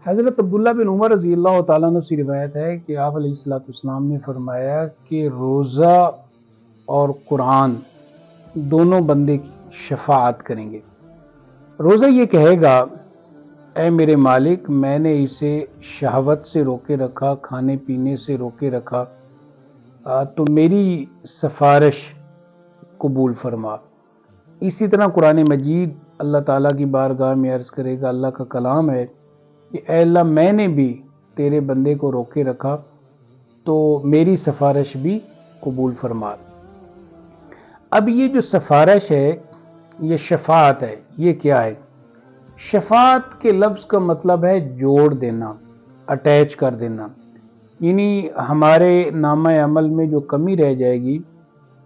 حضرت عبداللہ بن عمر رضی اللہ تعالیٰ عنہ سے روایت ہے کہ آپ علیہ الصلوۃ والسلام نے فرمایا کہ روزہ اور قرآن دونوں بندے کی شفاعت کریں گے۔ روزہ یہ کہے گا، اے میرے مالک، میں نے اسے شہوت سے روکے رکھا، کھانے پینے سے روکے رکھا، تو میری سفارش قبول فرما۔ اسی طرح قرآن مجید اللہ تعالیٰ کی بارگاہ میں عرض کرے گا، اللہ کا کلام ہے کہ اے اللہ، میں نے بھی تیرے بندے کو روکے رکھا تو میری سفارش بھی قبول فرما۔ اب یہ جو سفارش ہے، یہ شفاعت ہے، یہ کیا ہے؟ شفاعت کے لفظ کا مطلب ہے جوڑ دینا، اٹیچ کر دینا، یعنی ہمارے نامہ عمل میں جو کمی رہ جائے گی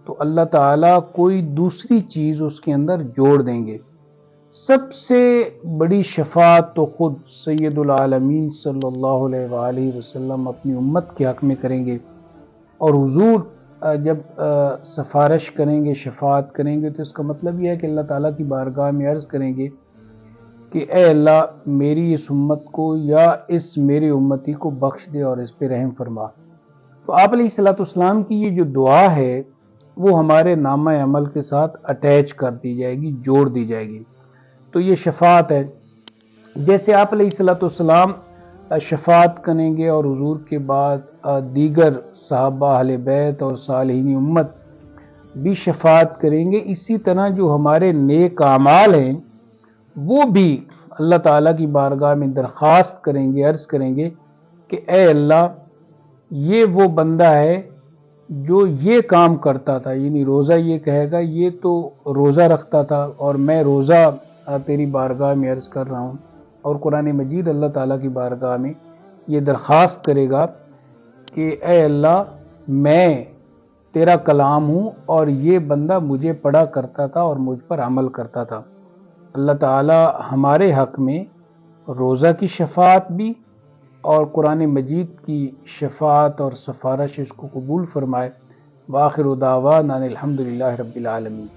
تو اللہ تعالیٰ کوئی دوسری چیز اس کے اندر جوڑ دیں گے۔ سب سے بڑی شفاعت تو خود سید العالمین صلی اللہ علیہ وآلہ وسلم اپنی امت کے حق میں کریں گے، اور حضور جب سفارش کریں گے، شفاعت کریں گے، تو اس کا مطلب یہ ہے کہ اللہ تعالیٰ کی بارگاہ میں عرض کریں گے کہ اے اللہ، میری اس امت کو یا اس میرے امتی کو بخش دے اور اس پہ رحم فرما۔ تو آپ علیہ الصلوۃ والسلام کی یہ جو دعا ہے وہ ہمارے نامہ عمل کے ساتھ اٹیچ کر دی جائے گی، جوڑ دی جائے گی، تو یہ شفاعت ہے۔ جیسے آپ علیہ الصلوۃ والسلام شفاعت کریں گے اور حضور کے بعد دیگر صحابہ، اہل بیت اور صالحین امت بھی شفاعت کریں گے، اسی طرح جو ہمارے نیک اعمال ہیں وہ بھی اللہ تعالیٰ کی بارگاہ میں درخواست کریں گے، عرض کریں گے کہ اے اللہ، یہ وہ بندہ ہے جو یہ کام کرتا تھا، یعنی روزہ یہ کہے گا، یہ تو روزہ رکھتا تھا اور میں روزہ تیری بارگاہ میں عرض کر رہا ہوں۔ اور قرآن مجید اللہ تعالیٰ کی بارگاہ میں یہ درخواست کرے گا کہ اے اللہ، میں تیرا کلام ہوں اور یہ بندہ مجھے پڑھا کرتا تھا اور مجھ پر عمل کرتا تھا۔ اللہ تعالیٰ ہمارے حق میں روزہ کی شفاعت بھی اور قرآن مجید کی شفاعت اور سفارش اس کو قبول فرمائے۔ وآخر دعوانا الحمدللہ رب العالمین۔